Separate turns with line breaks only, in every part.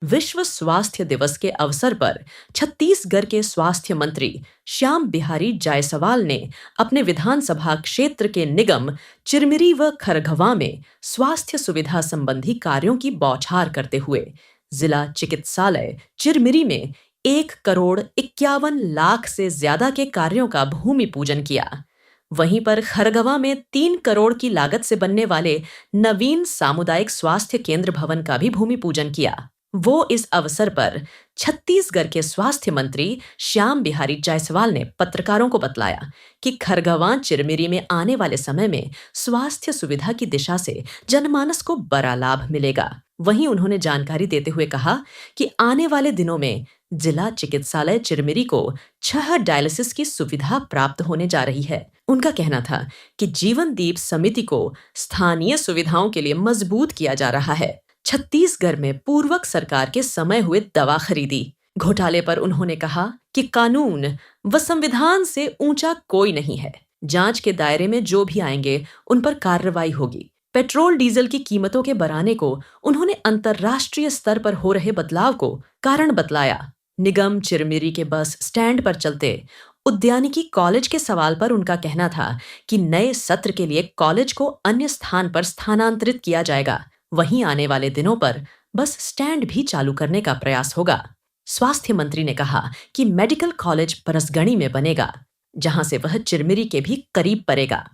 विश्व स्वास्थ्य दिवस के अवसर पर छत्तीसगढ़ के स्वास्थ्य मंत्री श्याम बिहारी जायसवाल ने अपने विधानसभा क्षेत्र के निगम चिरमिरी व खरगवा में स्वास्थ्य सुविधा संबंधी कार्यों की बौछार करते हुए जिला चिकित्सालय चिरमिरी में 1,51,00,000 से ज्यादा के कार्यों का भूमि पूजन किया। वहीं पर खरगवा में 3 करोड़ की लागत से बनने वाले नवीन सामुदायिक स्वास्थ्य केंद्र भवन का भी भूमि पूजन किया। वो इस अवसर पर छत्तीसगढ़ के स्वास्थ्य मंत्री श्याम बिहारी जायसवाल ने पत्रकारों को बतलाया कि खरगवा चिरमिरी में आने वाले समय में स्वास्थ्य सुविधा की दिशा से जनमानस को बड़ा लाभ मिलेगा। वहीं उन्होंने जानकारी देते हुए कहा कि आने वाले दिनों में जिला चिकित्सालय चिरमिरी को 6 डायलिसिस की सुविधा प्राप्त होने जा रही है। उनका कहना था कि जीवनदीप समिति को स्थानीय सुविधाओं के लिए मजबूत किया जा रहा है। छत्तीसगढ़ में पूर्वक सरकार के समय हुए दवा खरीदी घोटाले पर उन्होंने कहा कि कानून व संविधान से ऊंचा कोई नहीं है। जांच के दायरे में जो भी आएंगे उन पर कार्रवाई होगी। पेट्रोल डीजल की कीमतों के बढ़ाने को उन्होंने अंतर्राष्ट्रीय स्तर पर हो रहे बदलाव को कारण बतलाया। निगम चिरमिरी के बस स्टैंड पर चलते उद्यानिकी कॉलेज के सवाल पर उनका कहना था कि नए सत्र के लिए कॉलेज को अन्य स्थान पर स्थानांतरित किया जाएगा। वहीं आने वाले दिनों पर बस स्टैंड भी चालू करने का प्रयास होगा। स्वास्थ्य मंत्री ने कहा कि मेडिकल कॉलेज परसगणी में बनेगा, जहां से वह चिरमिरी के भी करीब पड़ेगा।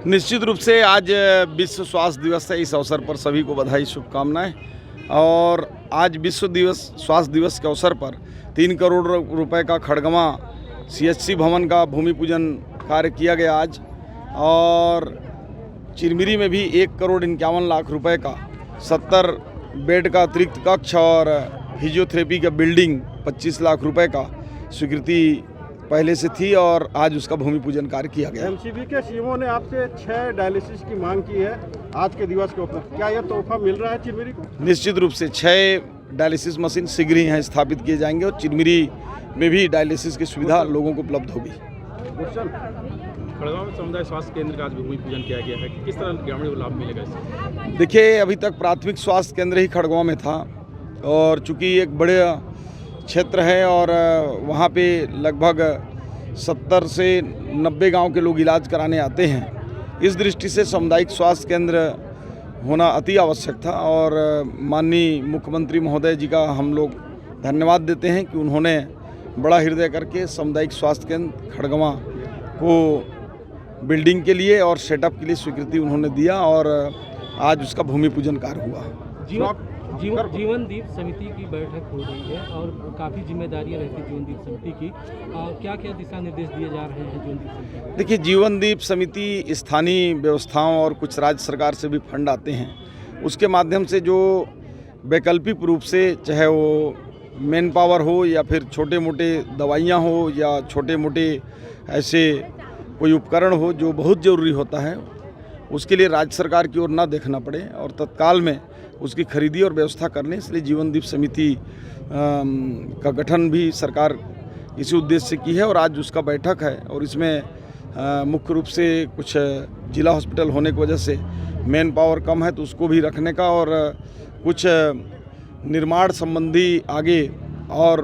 निश्चित रूप से आज विश्व स्वास्थ्य दिवस है। इस अवसर पर सभी को बधाई, शुभकामनाएं। और आज विश्व स्वास्थ्य दिवस के अवसर पर 3 करोड़ रुपए का खड़गवा CHC भवन का भूमि पूजन कार्य किया गया आज। और चिरमिरी में भी 1,51,00,000 रुपए का 70 बेड का अतिरिक्त कक्ष और फिजियोथेरेपी का बिल्डिंग 25 लाख रुपए का स्वीकृति पहले से थी और आज उसका भूमि पूजन कार्य किया गया।
MCB के सीएमओ ने आपसे 6 डायलिसिस की मांग की है आज के दिवस के ऊपर, क्या यह तोहफा मिल रहा है चिरमिरी को?
निश्चित रूप से 6 डायलिसिस मशीन शीघ्र ही यहाँ स्थापित किए जाएंगे और चिरमिरी में भी डायलिसिस की सुविधा लोगों को उपलब्ध होगी।
खड़गवा में समुदाय स्वास्थ्य केंद्र का आज भूमि पूजन किया गया है, किस तरह ग्रामीण को लाभ मिलेगा इससे?
देखिए, अभी तक प्राथमिक स्वास्थ्य केंद्र ही खड़गवा में था और चूंकि एक बड़े क्षेत्र है और वहाँ पे लगभग 70 से 90 गांव के लोग इलाज कराने आते हैं। इस दृष्टि से सामुदायिक स्वास्थ्य केंद्र होना अति आवश्यक था और माननीय मुख्यमंत्री महोदय जी का हम लोग धन्यवाद देते हैं कि उन्होंने बड़ा हृदय करके सामुदायिक स्वास्थ्य केंद्र खड़गवा को बिल्डिंग के लिए और सेटअप के लिए स्वीकृति उन्होंने दिया और आज उसका भूमि पूजन कार्य हुआ।
जीवनदीप समिति की बैठक हो रही है और काफ़ी जिम्मेदारियां रहती जीवनदीप समिति की, क्या क्या दिशा निर्देश दिए जा रहे हैं जीवनदीप समिति?
देखिए, जीवनदीप समिति स्थानीय व्यवस्थाओं और कुछ राज्य सरकार से भी फंड आते हैं, उसके माध्यम से जो वैकल्पिक रूप से चाहे वो मैन पावर हो या फिर छोटे मोटे दवाइयाँ हो या छोटे मोटे ऐसे कोई उपकरण हो जो बहुत ज़रूरी होता है, उसके लिए राज्य सरकार की ओर ना देखना पड़े और तत्काल में उसकी खरीदी और व्यवस्था करने, इसलिए जीवनदीप समिति का गठन भी सरकार इसी उद्देश्य से की है और आज उसका बैठक है। और इसमें मुख्य रूप से कुछ जिला हॉस्पिटल होने की वजह से मैन पावर कम है तो उसको भी रखने का और कुछ निर्माण संबंधी आगे और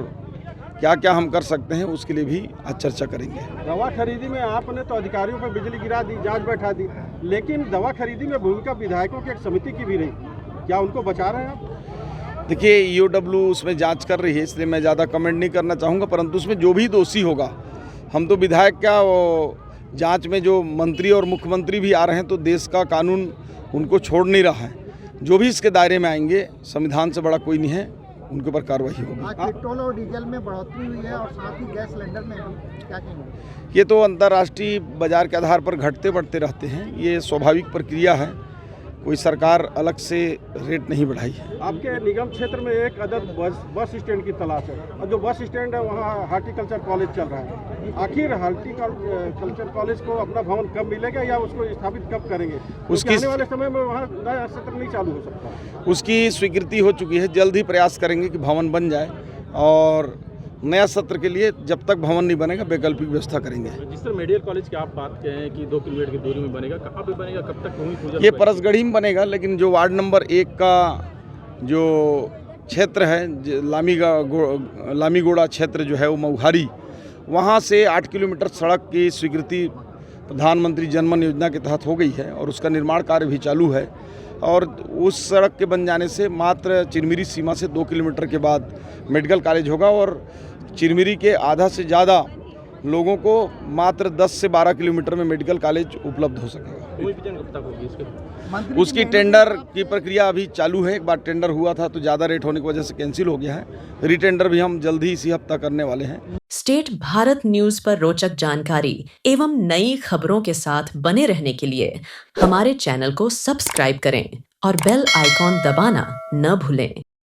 क्या क्या हम कर सकते हैं उसके लिए भी आज चर्चा करेंगे।
दवा खरीदी में आपने तो अधिकारियों पर बिजली गिरा दी, जांच बैठा दी, लेकिन दवा खरीदी में भूमिका विधायकों की एक समिति की भी रही, क्या उनको बचा रहे हैं आप?
देखिए, EOW उसमें जांच कर रही है, इसलिए मैं ज़्यादा कमेंट नहीं करना चाहूँगा, परंतु उसमें जो भी दोषी होगा, हम तो विधायक क्या, वो जांच में जो मंत्री और मुख्यमंत्री भी आ रहे हैं तो देश का कानून उनको छोड़ नहीं रहा है। जो भी इसके दायरे में आएंगे, संविधान से बड़ा कोई नहीं है, उनके ऊपर कार्रवाई होगी।
आज पेट्रोल और डीजल में बढ़ोतरी हुई है और साथ ही गैस सिलेंडर में क्या कहेंगे?
ये तो अंतर्राष्ट्रीय बाजार के आधार पर घटते बढ़ते रहते हैं, ये स्वाभाविक प्रक्रिया है, कोई सरकार अलग से रेट नहीं बढ़ाई है।
आपके निगम क्षेत्र में एक अदद बस स्टैंड की तलाश है और जो बस स्टैंड है वहाँ हार्टिकल्चर कॉलेज चल रहा है। आखिर हार्टिकल्चर कॉलेज को अपना भवन कब मिलेगा या उसको स्थापित कब करेंगे? उसके आने वाले समय में वहाँ नया सत्र नहीं चालू हो सकता?
उसकी स्वीकृति हो चुकी है, जल्द ही प्रयास करेंगे कि भवन बन जाए और नया सत्र के लिए जब तक भवन नहीं बनेगा वैकल्पिक व्यवस्था करेंगे।
जिस तरह मेडिकल कॉलेज की आप बात करें कि 2 किलोमीटर की दूरी में बनेगा, कहाँ पे बनेगा, कब तक भूमि पूजन?
ये परसगढ़ी में बनेगा, लेकिन जो वार्ड नंबर 1 का जो क्षेत्र है लामीगोड़ा क्षेत्र जो है वो मऊहारी, वहाँ से 8 किलोमीटर सड़क की स्वीकृति प्रधानमंत्री जनमन योजना के तहत हो गई है और उसका निर्माण कार्य भी चालू है। और उस सड़क के बन जाने से मात्र चिरमिरी सीमा से 2 किलोमीटर के बाद मेडिकल कॉलेज होगा और चिरमिरी के आधा से ज़्यादा लोगों को मात्र 10 से 12 किलोमीटर में मेडिकल कॉलेज उपलब्ध हो सकेगा।
भूमि पूजन कब तक होगी इसके?
उसकी टेंडर की प्रक्रिया अभी चालू है। एक बार टेंडर हुआ था तो ज़्यादा रेट होने की वजह से कैंसिल हो गया है। रीटेंडर भी हम जल्द ही इसी हफ्ता करने वाले हैं।
स्टेट भारत न्यूज पर रोचक जानकारी एवं नई खबरों के साथ बने रहने के लिए हमारे चैनल को सब्सक्राइब करें और बेल आइकॉन दबाना न भूलें।